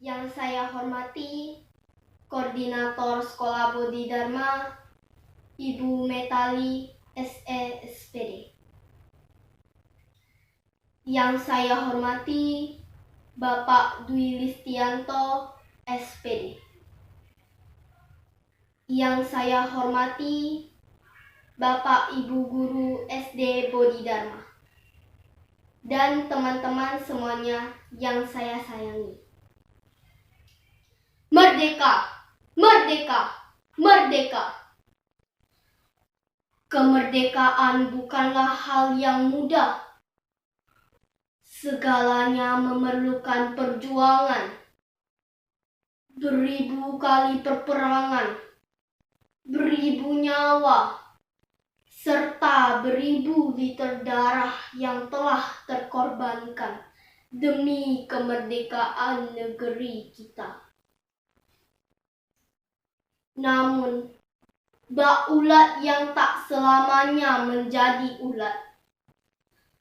Yang saya hormati Koordinator Sekolah Bodhi Dharma, Ibu Metali SE SPD. Yang saya hormati Bapak Dwi Listianto SPD. Yang saya hormati Bapak Ibu Guru SD Bodhi Dharma dan teman-teman semuanya yang saya sayangi. Merdeka! Merdeka! Merdeka! Kemerdekaan bukanlah hal yang mudah. Segalanya memerlukan perjuangan. Beribu kali peperangan, beribu nyawa, serta beribu liter darah yang telah terkorbankan demi kemerdekaan negeri kita. Namun, bak ulat yang tak selamanya menjadi ulat.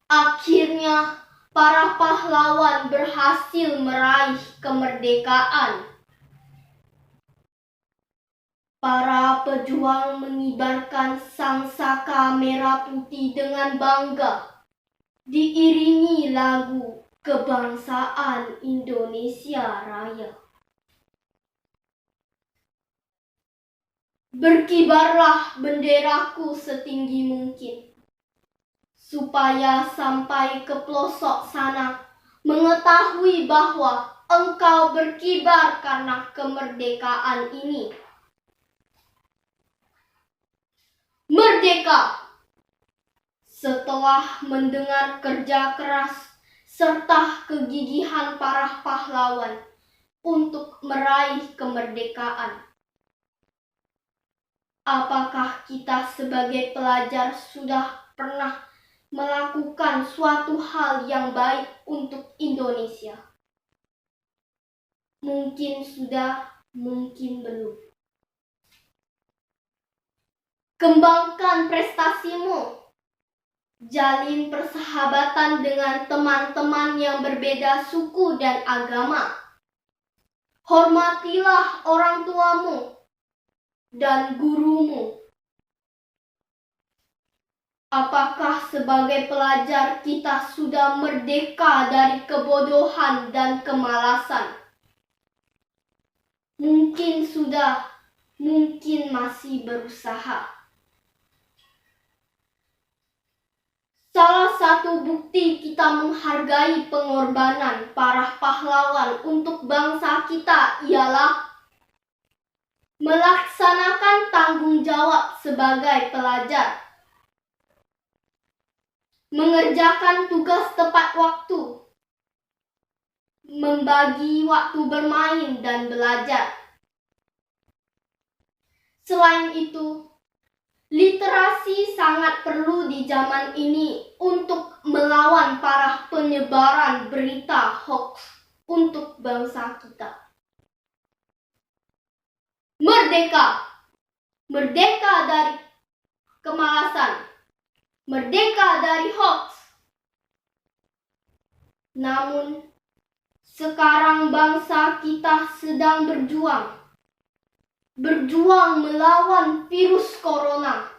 Akhirnya, para pahlawan berhasil meraih kemerdekaan. Para pejuang mengibarkan sangsaka merah putih dengan bangga, diiringi lagu kebangsaan Indonesia Raya. Berkibarlah benderaku setinggi mungkin, supaya sampai ke pelosok sana mengetahui bahwa engkau berkibar karena kemerdekaan ini. Merdeka! Setelah mendengar kerja keras serta kegigihan para pahlawan untuk meraih kemerdekaan, apakah kita sebagai pelajar sudah pernah melakukan suatu hal yang baik untuk Indonesia? Mungkin sudah, mungkin belum. Kembangkan prestasimu. Jalin persahabatan dengan teman-teman yang berbeda suku dan agama. Hormatilah orang tuamu dan gurumu. Apakah sebagai pelajar kita sudah merdeka dari kebodohan dan kemalasan? Mungkin sudah, mungkin masih berusaha. Salah satu bukti kita menghargai pengorbanan para pahlawan untuk bangsa kita ialah melaksanakan tanggung jawab sebagai pelajar, mengerjakan tugas tepat waktu, membagi waktu bermain dan belajar. Selain itu, literasi sangat perlu di zaman ini untuk melawan para penyebaran berita hoax untuk bangsa kita. Merdeka! Merdeka dari kemalasan. Merdeka dari hoax. Namun, sekarang bangsa kita sedang berjuang melawan virus corona.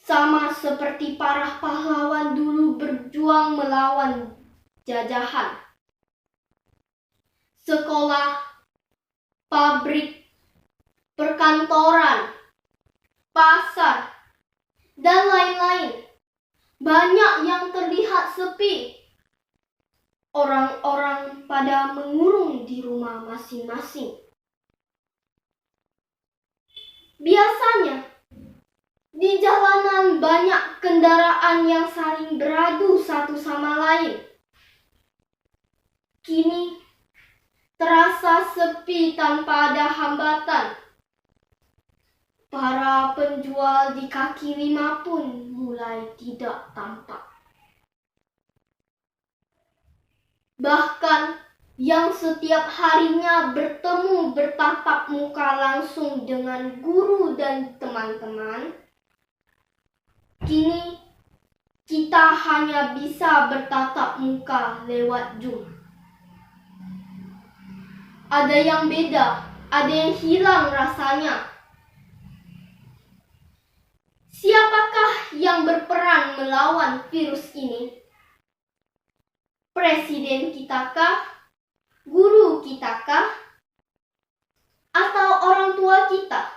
Sama seperti para pahlawan dulu berjuang melawan jajahan. Sekolah, pabrik, perkantoran, pasar, dan lain-lain banyak yang terlihat sepi. Orang-orang pada mengurung di rumah masing-masing. Biasanya, di jalanan banyak kendaraan yang saling beradu satu sama lain. Kini, terasa sepi tanpa ada hambatan. Para penjual di kaki lima pun mulai tidak tampak. Bahkan, yang setiap harinya bertemu bertatap muka langsung dengan guru dan teman-teman, kini kita hanya bisa bertatap muka lewat Zoom. ada yang beda, ada yang hilang rasanya. Siapakah yang berperan melawan virus ini? Presiden kita kah? Guru kita kah? Atau orang tua kita?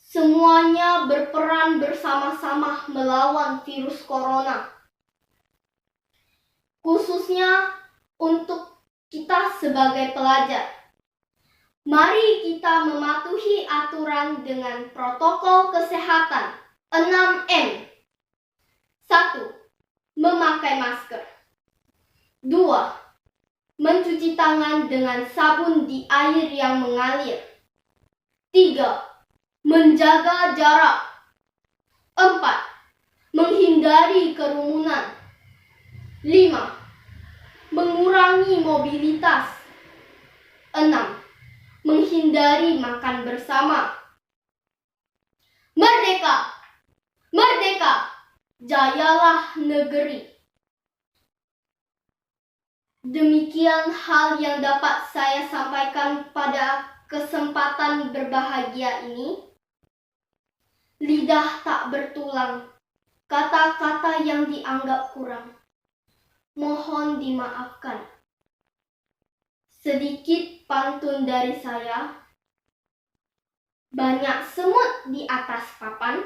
Semuanya berperan bersama-sama melawan virus corona. Khususnya untuk kita sebagai pelajar. Mari kita mematuhi aturan dengan protokol kesehatan 6M. 1. Memakai masker. 2. Mencuci tangan dengan sabun di air yang mengalir. 3. Menjaga jarak. 4. Menghindari kerumunan. 5. Mengurangi mobilitas. 6. Menghindari makan bersama. Merdeka! Merdeka! Jayalah negeri! Demikian hal yang dapat saya sampaikan pada kesempatan berbahagia ini. Lidah tak bertulang, kata-kata yang dianggap kurang. Mohon dimaafkan. Sedikit pantun dari saya. Banyak semut di atas papan,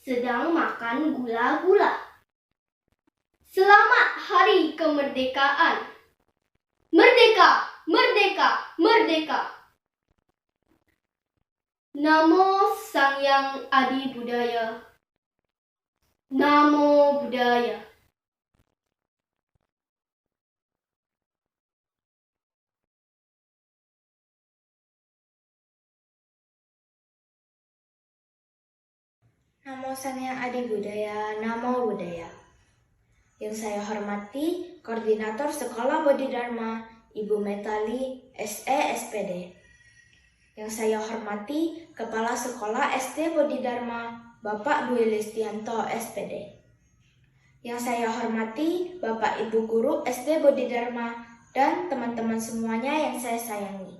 sedang makan gula-gula. Selamat Hari Kemerdekaan. Merdeka! Merdeka! Merdeka! Namo Sangyang Adi Budaya. Namo Buddhaya. Namo Sangyang Adi Budaya, Namo Buddhaya. Yang saya hormati, Koordinator Sekolah Bodhidharma, Ibu Metali, SE SPD. Yang saya hormati, Kepala Sekolah SD Bodhidharma, Bapak Dwi Listianto, SPD. Yang saya hormati, Bapak Ibu Guru SD Bodhidharma, dan teman-teman semuanya yang saya sayangi.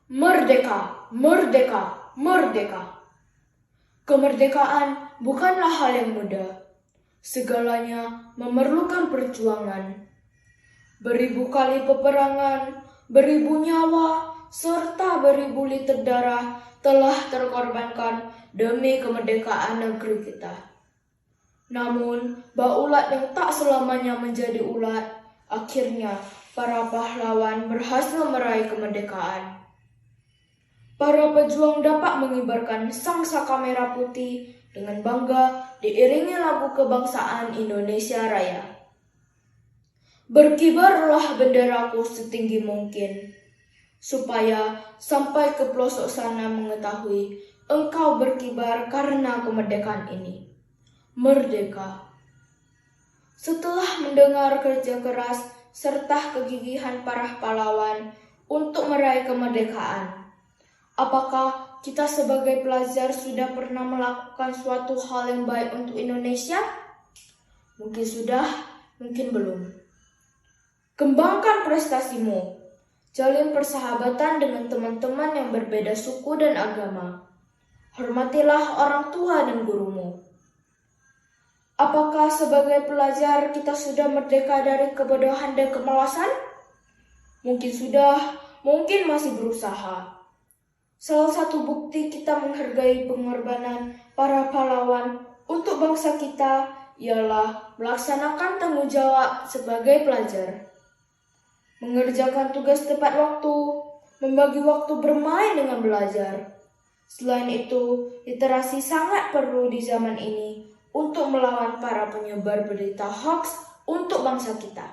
Merdeka! Merdeka! Merdeka! Kemerdekaan bukanlah hal yang mudah. Segalanya memerlukan perjuangan. Beribu kali peperangan, beribu nyawa, serta beribu liter darah telah terkorbankan demi kemerdekaan negeri kita. Namun, baulat yang tak selamanya menjadi ulat, akhirnya para pahlawan berhasil meraih kemerdekaan. Para pejuang dapat mengibarkan sangsaka merah putih dengan bangga diiringi lagu kebangsaan Indonesia Raya. Berkibarlah benderaku setinggi mungkin, supaya sampai ke pelosok sana mengetahui engkau berkibar karena kemerdekaan ini. Merdeka! Setelah mendengar kerja keras serta kegigihan para pahlawan untuk meraih kemerdekaan, apakah kita sebagai pelajar sudah pernah melakukan suatu hal yang baik untuk Indonesia? Mungkin sudah, mungkin belum. Kembangkan prestasimu. Jalin persahabatan dengan teman-teman yang berbeda suku dan agama. Hormatilah orang tua dan gurumu. Apakah sebagai pelajar kita sudah merdeka dari kebodohan dan kemalasan? Mungkin sudah, mungkin masih berusaha. Salah satu bukti kita menghargai pengorbanan para pahlawan untuk bangsa kita ialah melaksanakan tanggung jawab sebagai pelajar. Mengerjakan tugas tepat waktu, membagi waktu bermain dengan belajar. Selain itu, literasi sangat perlu di zaman ini untuk melawan para penyebar berita hoax untuk bangsa kita.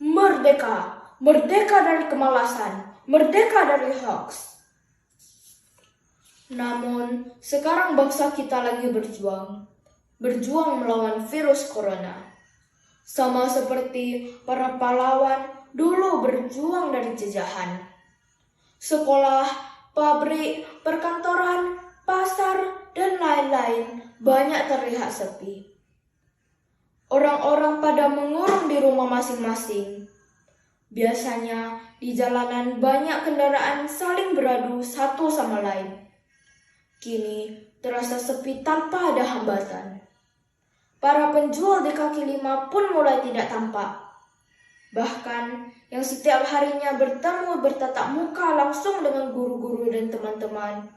Merdeka! Merdeka dari kemalasan, merdeka dari hoax. Namun, sekarang bangsa kita lagi berjuang melawan virus corona. Sama seperti para pahlawan dulu berjuang dari jajahan. Sekolah, pabrik, perkantoran, pasar, dan lain-lain banyak terlihat sepi. Orang-orang pada mengurung di rumah masing-masing. Biasanya di jalanan banyak kendaraan saling beradu satu sama lain. Kini terasa sepi tanpa ada hambatan. Para penjual di kaki lima pun mulai tidak tampak. Bahkan yang setiap harinya bertemu bertatap muka langsung dengan guru-guru dan teman-teman,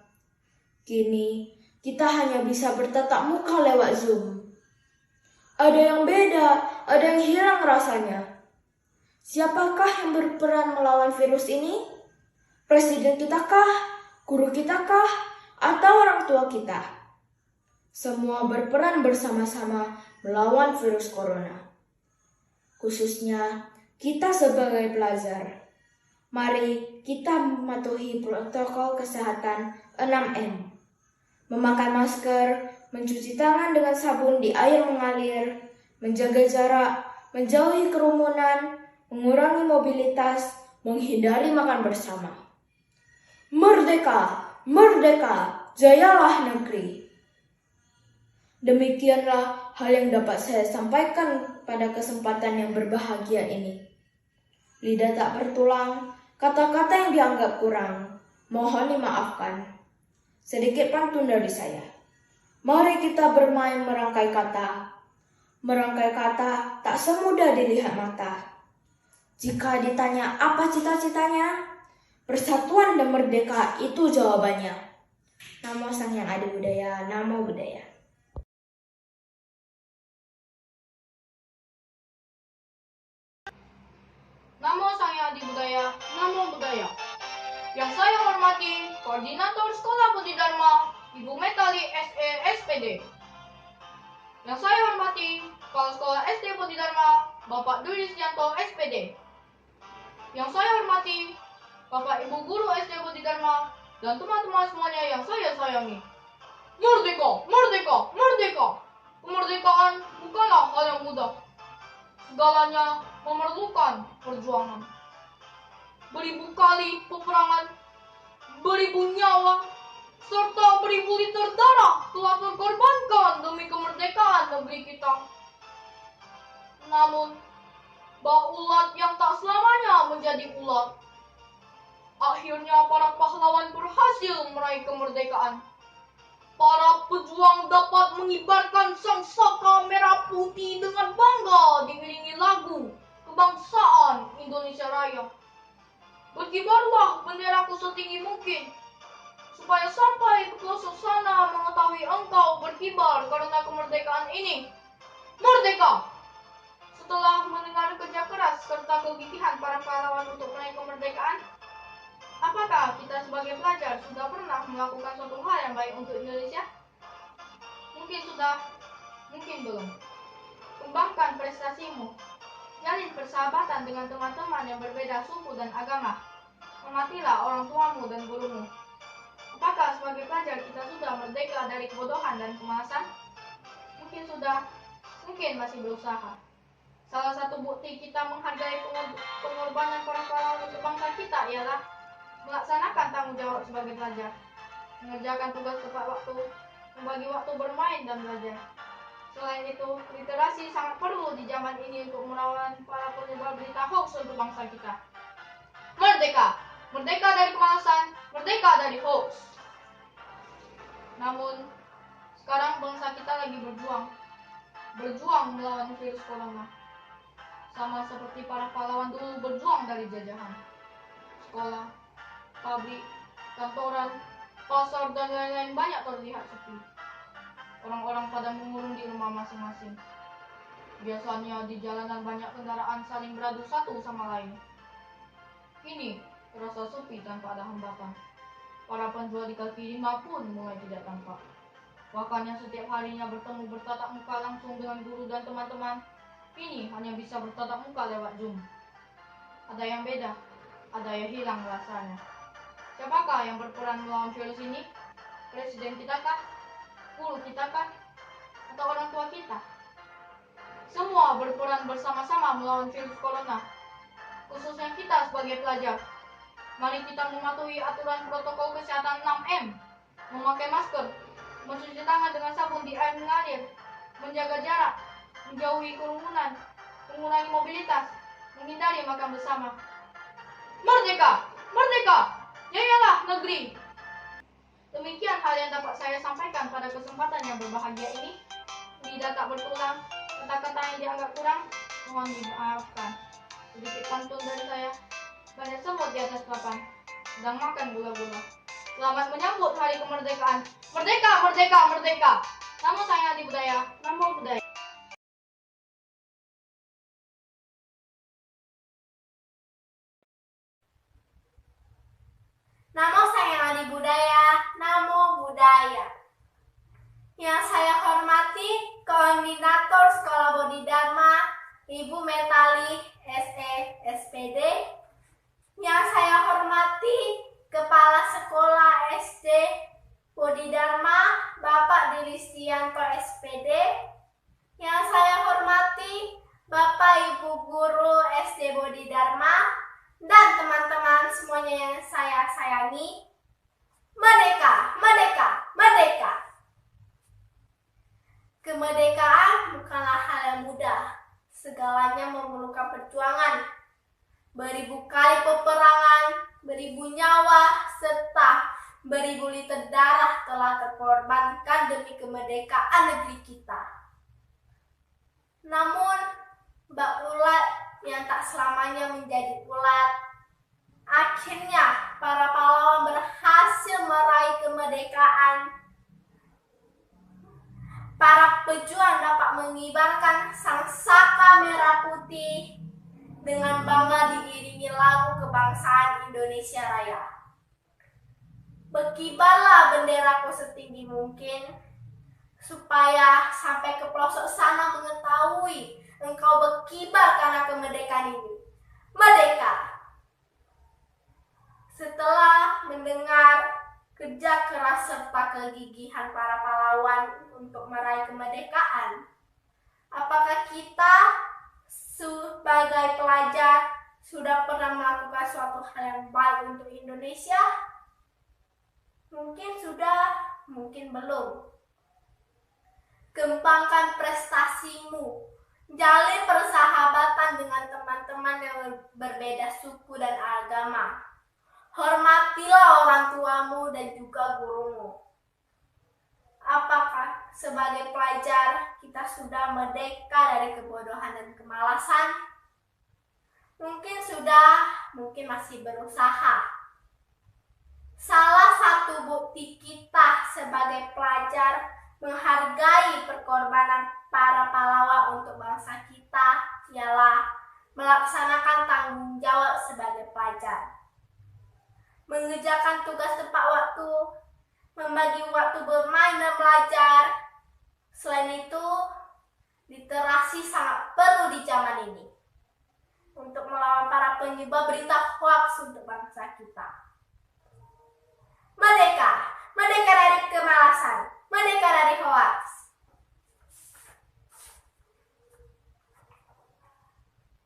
kini kita hanya bisa bertatap muka lewat Zoom. Ada yang beda, ada yang hilang rasanya. Siapakah yang berperan melawan virus ini? Presiden kita kah? Guru kita kah? Atau orang tua kita? Semua berperan bersama-sama melawan virus corona. Khususnya kita sebagai pelajar. Mari kita mematuhi protokol kesehatan 6M. Memakai masker, mencuci tangan dengan sabun di air mengalir, menjaga jarak, menjauhi kerumunan, mengurangi mobilitas, menghindari makan bersama. Merdeka! Merdeka! Jayalah negeri! Demikianlah hal yang dapat saya sampaikan pada kesempatan yang berbahagia ini. Lidah tak bertulang, kata-kata yang dianggap kurang, mohon dimaafkan. Sedikit pantun dari saya. Mari kita bermain merangkai kata. Merangkai kata tak semudah dilihat mata. Jika ditanya apa cita-citanya, persatuan dan merdeka itu jawabannya. Namo Sang Hyang Adi Budaya, Namo Buddhaya. Namo Sang Hyang Adi Budaya, Namo Buddhaya. Yang saya hormati, Koordinator Sekolah Budi Dharma, Ibu Metali SE SPD. Yang saya hormati, Kepala Sekolah SD Budi Dharma, Bapak Dwi Risdianto SPD. Yang saya hormati, Bapak Ibu Guru SD Budi Dharma, dan teman-teman semuanya yang saya sayangi. Merdeka! Merdeka! Merdeka! Kemerdekaan bukanlah hal yang mudah. Segalanya memerlukan perjuangan. Beribu kali peperangan, beribu nyawa, serta beribu liter darah telah terkorbankan demi kemerdekaan negeri kita. Namun, bak ulat yang tak selamanya menjadi ulat. Akhirnya para pahlawan berhasil meraih kemerdekaan. Para pejuang dapat mengibarkan sangsaka merah putih dengan bangga diiringi lagu kebangsaan Indonesia Raya. Berkibarlah benderaku setinggi mungkin, supaya sampai ke pelosok sana mengetahui engkau berkibar karena kemerdekaan ini. Merdeka! Setelah mendengar kerja keras serta kegigihan para pahlawan untuk meraih kemerdekaan, apakah kita sebagai pelajar sudah pernah melakukan suatu hal yang baik untuk Indonesia? Mungkin sudah, mungkin belum. Kembangkan prestasimu. Jalin persahabatan dengan teman-teman yang berbeda suku dan agama. Hormatilah orang tuamu dan gurumu. Apakah sebagai pelajar kita sudah merdeka dari kebodohan dan kemalasan? Mungkin sudah, mungkin masih berusaha. Salah satu bukti kita menghargai pengorbanan para pahlawan untuk bangsa kita ialah melaksanakan tanggung jawab sebagai pelajar, mengerjakan tugas tepat waktu, membagi waktu bermain dan belajar. Selain itu, literasi sangat perlu di zaman ini untuk melawan para penyebar berita hoax untuk bangsa kita. Merdeka! Merdeka dari kemalasan, merdeka dari hoax. Namun, sekarang bangsa kita lagi berjuang melawan virus corona. Sama seperti para pahlawan dulu berjuang dari jajahan. Sekolah, pabrik, kantoran, pasar, dan lain-lain banyak terlihat sepi. Orang-orang pada mengurung di rumah masing-masing. Biasanya di jalanan banyak kendaraan saling beradu satu sama lain. Kini terasa sepi tanpa ada hambatan. Para penjual di kaki lima pun mulai tidak tampak. Bahkan yang setiap harinya bertemu bertatap muka langsung dengan guru dan teman-teman, kini hanya bisa bertatap muka lewat Zoom. Ada yang beda, ada yang hilang rasanya. Siapakah yang berperan melawan virus ini? Presiden kita kah? Guru kita kah? Atau orang tua kita? Semua berperan bersama-sama melawan virus corona. Khususnya kita sebagai pelajar. Mari kita mematuhi aturan protokol kesehatan 6M. Memakai masker, mencuci tangan dengan sabun di air mengalir, menjaga jarak, menjauhi kerumunan, mengurangi mobilitas, menghindari makan bersama. Merdeka! Merdeka! Jayalah negeri! Demikian hal yang dapat saya sampaikan pada kesempatan yang berbahagia ini. Bila tak bertulang, kata-kata yang dianggap kurang, mohon dimaafkan. Sedikit pantun dari saya. Banyak semut di atas papan, sedang makan gula-gula. Selamat menyambut hari kemerdekaan. Merdeka, merdeka, merdeka. Nama saya Adi Budaya, Namo Budaya. Nama saya Adi Budaya, Namo Budaya. Yang saya hormati Koordinator Sekolah Bodhidharma, Ibu Metali, SE, SPD. Yang saya hormati Kepala Sekolah SD Bodhidharma, Bapak Dilistianto, SPD. Yang saya hormati Bapak Ibu Guru SD Bodhidharma dan teman-teman semuanya yang saya sayangi. Merdeka, merdeka, merdeka. Kemerdekaan bukanlah hal yang mudah. Segalanya memerlukan perjuangan. Beribu kali peperangan, beribu nyawa, serta beribu liter darah telah terkorbankan demi kemerdekaan negeri kita. Namun, bak ulat yang tak selamanya menjadi ulat. Akhirnya, para pahlawan berhasil meraih kemerdekaan. Para pejuang dapat mengibarkan sangsaka merah putih dengan bangga diiringi lagu kebangsaan Indonesia Raya. Berkibarlah benderaku setinggi mungkin, supaya sampai ke pelosok sana mengetahui engkau berkibar karena kemerdekaan ini. Merdeka! Setelah mendengar kerja keras serta kegigihan para pahlawan untuk meraih kemerdekaan, apakah kita sebagai pelajar sudah pernah melakukan suatu hal yang baik untuk Indonesia? Mungkin sudah, mungkin belum. Kembangkan prestasimu, jalin persahabatan dengan teman-teman yang berbeda suku dan agama. Hormatilah orang tuamu dan juga gurumu. Apakah sebagai pelajar kita sudah merdeka dari kebodohan dan kemalasan? Mungkin sudah, mungkin masih berusaha. Salah satu bukti kita sebagai pelajar menghargai perkorbanan para pahlawan untuk bangsa kita ialah melaksanakan tanggung jawab sebagai pelajar. Mengerjakan tugas tepat waktu, membagi waktu bermain dan belajar. Selain itu, literasi sangat perlu di zaman ini untuk melawan para penyebar berita hoaks untuk bangsa kita. Merdeka, merdeka dari kemalasan, merdeka dari hoaks.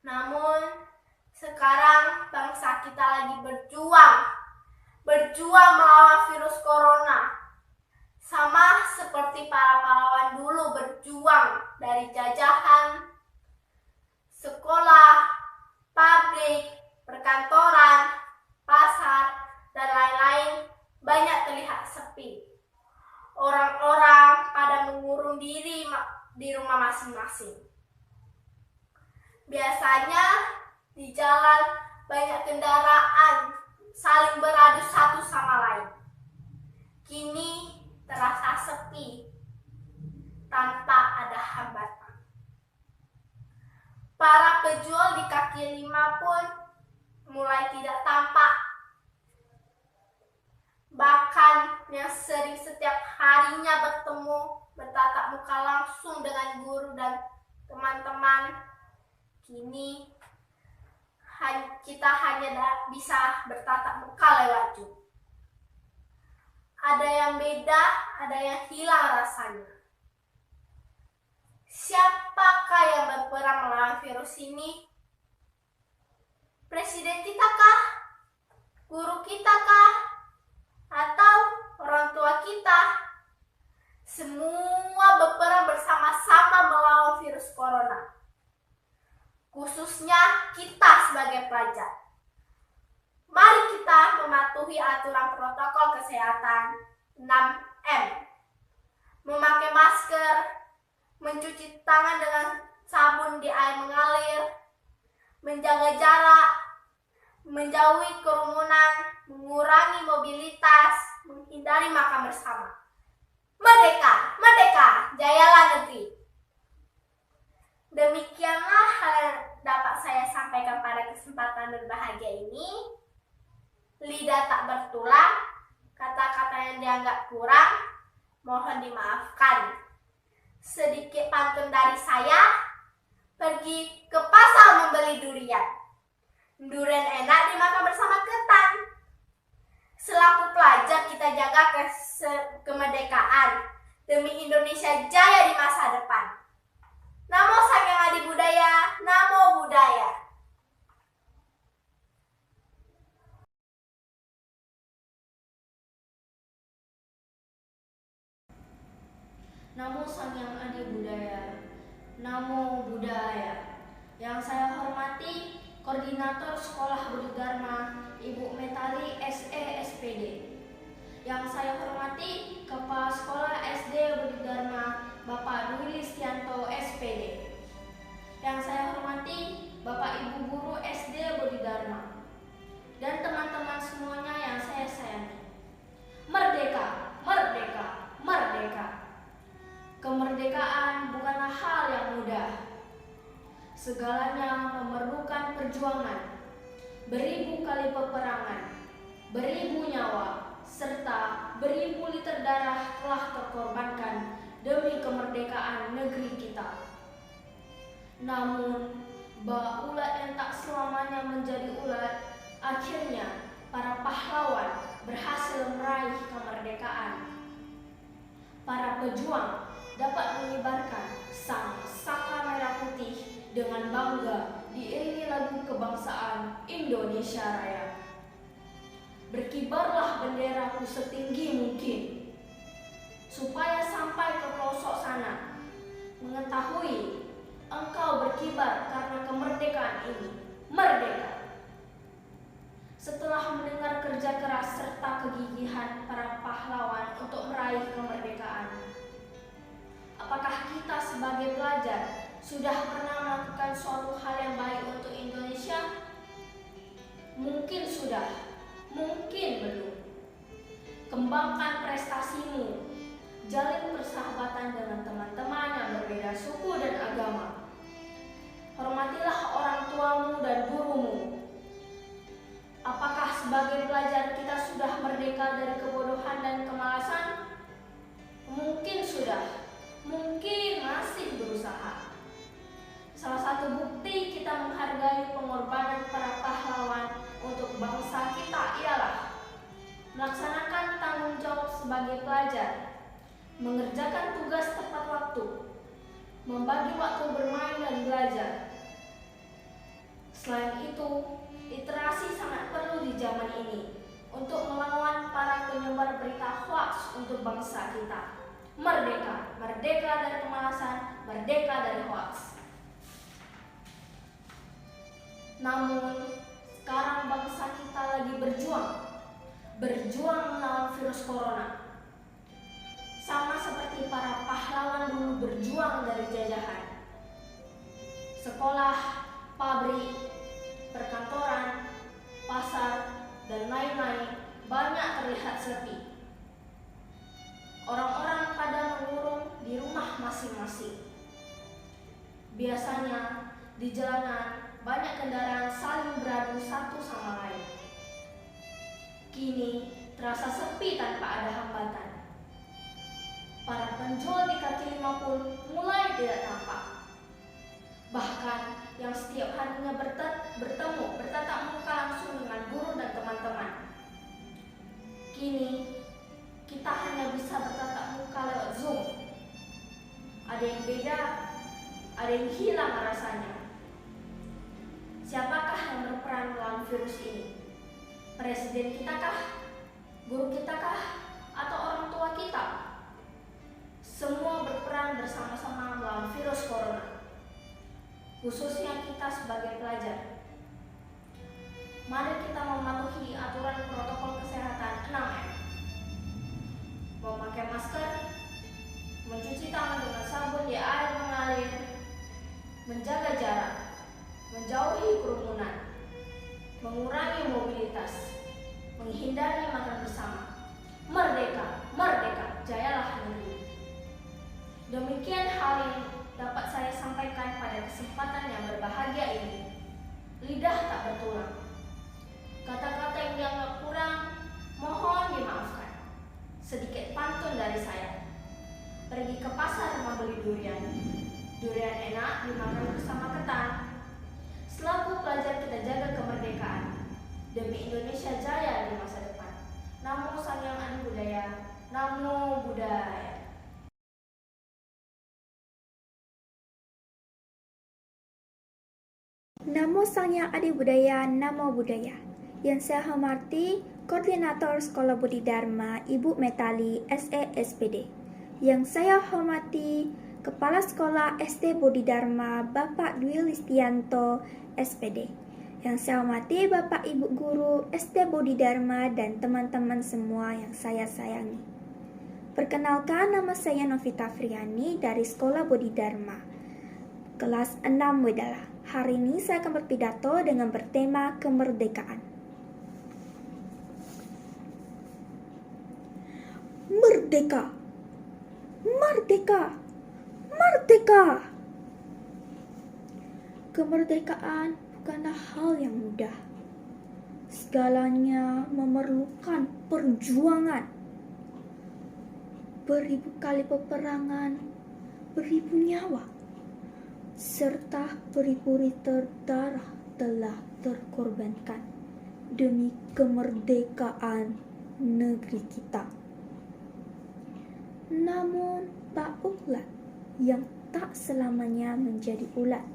Namun, sekarang bangsa kita lagi berjuang melawan virus corona. Sama seperti para pahlawan dulu berjuang dari jajahan, sekolah, pabrik, perkantoran, pasar, dan lain-lain banyak terlihat sepi. Orang-orang pada mengurung diri di rumah masing-masing. Biasanya di jalan banyak kendaraan saling beradu satu sama lain. Kini terasa sepi tanpa ada hambatan. Para pejuang di kaki lima pun mulai tidak tampak. Bahkan yang sering setiap harinya bertatap muka langsung dengan guru dan teman-teman, kini kita hanya bisa bertatap muka lewat Zoom. Ada yang beda, ada yang hilang rasanya. Siapakah yang berperang melawan virus ini? Presiden kita kah? Guru kita kah? Atau orang tua kita? Semua berperang bersama-sama melawan virus corona. khususnya kita sebagai pelajar. Mari kita mematuhi aturan protokol kesehatan 6M. Memakai masker, mencuci tangan dengan sabun di air mengalir, menjaga jarak, menjauhi kerumunan, mengurangi mobilitas, menghindari makan bersama. Merdeka, merdeka, jayalah negeri. Demikianlah hal yang dapat saya sampaikan pada kesempatan berbahagia ini. Lidah tak bertulang, kata-kata yang dianggap kurang, mohon dimaafkan. Sedikit pantun dari saya, pergi ke pasar membeli durian. Durian enak dimakan bersama ketan. Selaku pelajar kita jaga kemerdekaan demi Indonesia jaya di masa depan. Namo Sakyong Adi Budaya, Namo Buddhaya. Namo Sakyong Adi Budaya, Namo Buddhaya. Yang saya hormati Koordinator Sekolah Budi Dharma Ibu Metali SE SPD. Yang saya hormati Kepala Sekolah SD Budi Dharma Bapak Dwi Listianto SPD. Yang saya hormati Bapak Ibu Guru SD Budi Dharma dan teman-teman semuanya yang saya sayangi. Merdeka, merdeka, merdeka. Kemerdekaan bukanlah hal yang mudah. Segalanya memerlukan perjuangan, beribu kali peperangan, beribu nyawa, serta beribu liter darah telah terkorbankan demi kemerdekaan negeri kita. Namun, bak ulat yang tak selamanya menjadi ulat, akhirnya para pahlawan berhasil meraih kemerdekaan. Para pejuang dapat mengibarkan sang saka merah putih dengan bangga diiringi lagu kebangsaan Indonesia Raya. Berkibarlah benderaku setinggi mungkin, supaya sampai ke pelosok sana, mengetahui engkau berkibar karena kemerdekaan ini. Merdeka! Setelah mendengar kerja keras serta kegigihan para pahlawan untuk meraih kemerdekaan, apakah kita sebagai pelajar sudah pernah melakukan suatu hal yang baik untuk Indonesia? Mungkin sudah, mungkin belum. Kembangkan prestasimu, jalin persahabatan dengan teman-teman yang berbeda suku dan agama. Hormatilah orang tuamu dan gurumu. Apakah sebagai pelajar kita sudah merdeka dari kebodohan dan kemalasan? Mungkin sudah, mungkin masih berusaha. Salah satu bukti kita menghargai pengorbanan para pahlawan untuk bangsa kita ialah melaksanakan tanggung jawab sebagai pelajar, mengerjakan tugas tepat waktu, membagi waktu bermain dan belajar. Selain itu, literasi sangat perlu di zaman ini untuk melawan para penyebar berita hoaks untuk bangsa kita. Merdeka, merdeka dari kemalasan, merdeka dari hoaks. Namun, sekarang bangsa kita lagi berjuang melawan virus corona. Sama seperti para pahlawan dulu berjuang dari jajahan. Sekolah, pabrik, perkantoran, pasar, dan lain-lain banyak terlihat sepi. Orang-orang pada mengurung di rumah masing-masing. Biasanya di jalanan banyak kendaraan saling beradu satu sama lain. Kini terasa sepi tanpa ada hambatan. Para penjual di kaki lima pun mulai tidak tampak. Bahkan yang setiap harinya bertatap muka langsung dengan guru dan teman-teman. Kini kita hanya bisa bertatap muka lewat Zoom. Ada yang beda, ada yang hilang rasanya. Siapakah yang berperan melawan virus ini? Presiden kita kah? Guru kita kah? Atau orang tua kita? Semua berperan bersama-sama melawan virus corona. khususnya kita sebagai pelajar. Mari kita mematuhi aturan protokol kesehatan 6M. Memakai masker, mencuci tangan dengan sabun di air mengalir, menjaga jarak, menjauhi kerumunan, mengurangi mobilitas, menghindari makan bersama. Merdeka, merdeka, jayalah negeri. Demikian hal yang dapat saya sampaikan pada kesempatan yang berbahagia ini. Lidah tak bertulang. Kata-kata yang dianggap kurang, mohon dimaafkan. Sedikit pantun dari saya. Pergi ke pasar membeli durian. Durian enak dimakan bersama ketan. Selaku pelajar kita jaga kemerdekaan demi Indonesia jaya di masa depan. Namo Sang Hyang Adi Budaya, Namo Buddhaya. Namo Sang Hyang Adi Budaya, Namo Buddhaya. Yang saya hormati Koordinator Sekolah Budi Dharma Ibu Metali SE SPD. Yang saya hormati Kepala Sekolah SD Budi Dharma Bapak Dwi Listianto SPD. Yang saya hormati Bapak Ibu Guru SD Budi Dharma dan teman-teman semua yang saya sayangi. Perkenalkan, nama saya Novita Friani dari Sekolah Budi Dharma, kelas 6 Wedala. Hari ini saya akan berpidato dengan bertema kemerdekaan. Merdeka, merdeka, merdeka. Kemerdekaan bukanlah hal yang mudah. Segalanya memerlukan perjuangan. Beribu kali peperangan, beribu nyawa, serta beribu liter darah telah terkorbankan demi kemerdekaan negeri kita. Namun, tak ulat yang tak selamanya menjadi ulat.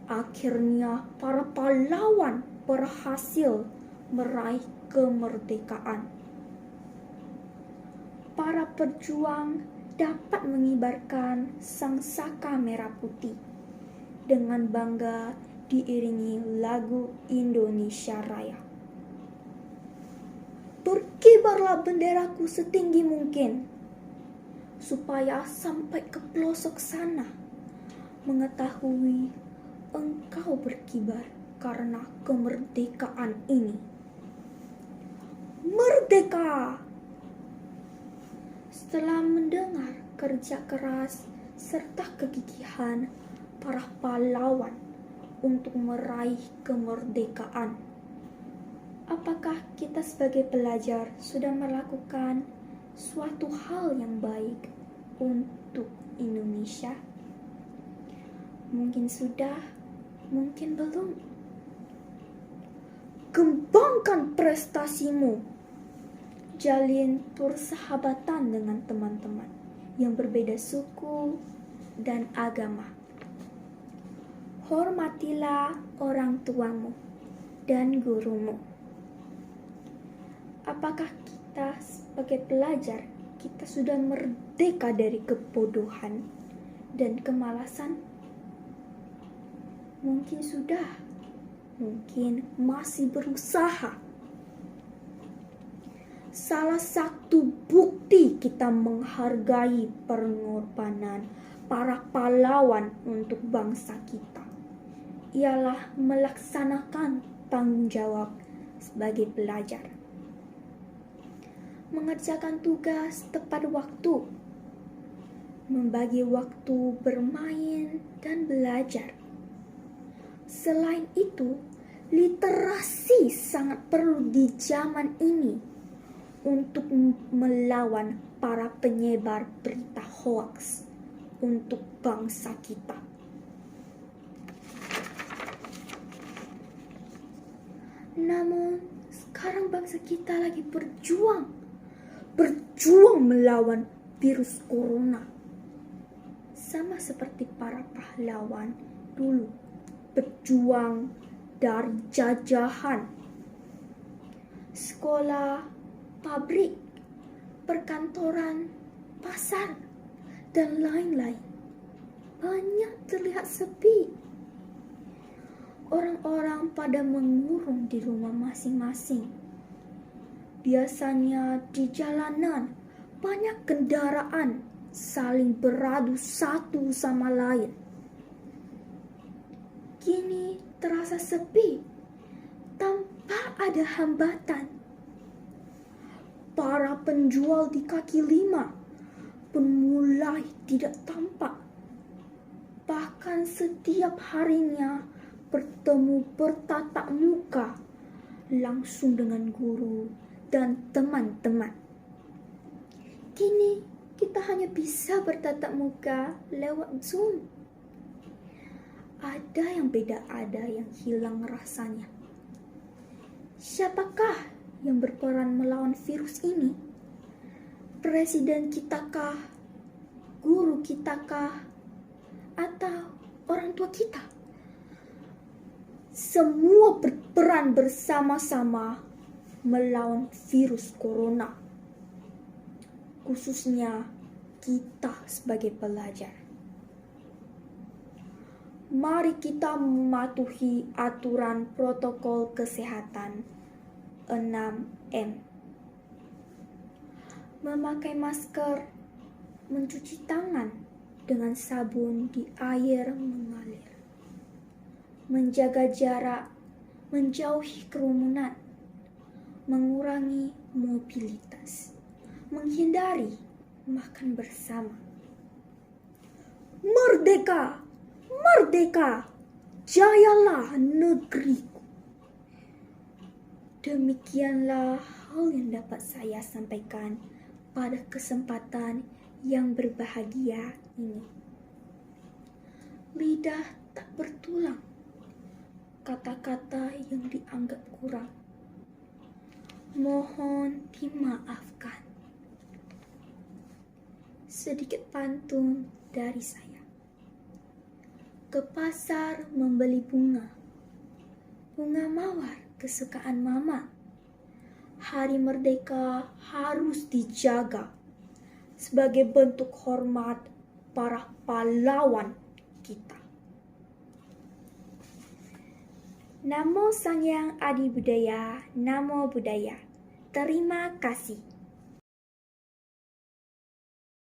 Akhirnya, para pahlawan berhasil meraih kemerdekaan. Para pejuang dapat mengibarkan sangsaka merah putih dengan bangga diiringi lagu Indonesia Raya. Berkibarlah benderaku setinggi mungkin, supaya sampai ke pelosok sana mengetahui engkau berkibar karena kemerdekaan ini. Merdeka! Setelah mendengar kerja keras serta kegigihan para pahlawan untuk meraih kemerdekaan, apakah kita sebagai pelajar sudah melakukan suatu hal yang baik untuk Indonesia? Mungkin sudah, mungkin belum. Kembangkan prestasimu. Jalin persahabatan dengan teman-teman yang berbeda suku dan agama. Hormatilah orang tuamu dan gurumu. Apakah kita sebagai pelajar, kita sudah merdeka dari kebodohan dan kemalasan? Mungkin sudah, mungkin masih berusaha. Salah satu bukti kita menghargai pengorbanan para pahlawan untuk bangsa kita ialah melaksanakan tanggung jawab sebagai pelajar. Mengerjakan tugas tepat waktu, membagi waktu bermain dan belajar. Selain itu, literasi sangat perlu di zaman ini untuk melawan para penyebar berita hoaks untuk bangsa kita. Namun, sekarang bangsa kita lagi berjuang melawan virus corona. Sama seperti para pahlawan dulu berjuang dari jajahan. Sekolah, pabrik, perkantoran, pasar, dan lain-lain banyak terlihat sepi. Orang-orang pada mengurung di rumah masing-masing. Biasanya di jalanan banyak kendaraan saling beradu satu sama lain. Kini terasa sepi tanpa ada hambatan. Para penjual di kaki lima pun mulai tidak tampak. Bahkan setiap harinya bertemu bertatap muka langsung dengan guru dan teman-teman. Kini kita hanya bisa bertatap muka lewat Zoom. Ada yang beda, ada yang hilang rasanya. Siapakah yang berperan melawan virus ini? Presiden kita kah? Guru kita kah? Atau orang tua kita? Semua berperan bersama-sama melawan virus corona. Khususnya kita sebagai pelajar. Mari kita mematuhi aturan protokol kesehatan 6M. Memakai masker, mencuci tangan dengan sabun di air mengalir. Menjaga jarak, menjauhi kerumunan, mengurangi mobilitas, menghindari makan bersama. Merdeka! Merdeka! Jayalah negeriku! Demikianlah hal yang dapat saya sampaikan pada kesempatan yang berbahagia ini. Lidah tak bertulang. Kata-kata yang dianggap kurang. Mohon dimaafkan. Sedikit pantun dari saya. Ke pasar membeli bunga. Bunga mawar kesukaan mama. Hari Merdeka harus dijaga sebagai bentuk hormat para pahlawan kita. Namo Sang Hyang Adi Budaya, Namo Buddhaya. Terima kasih.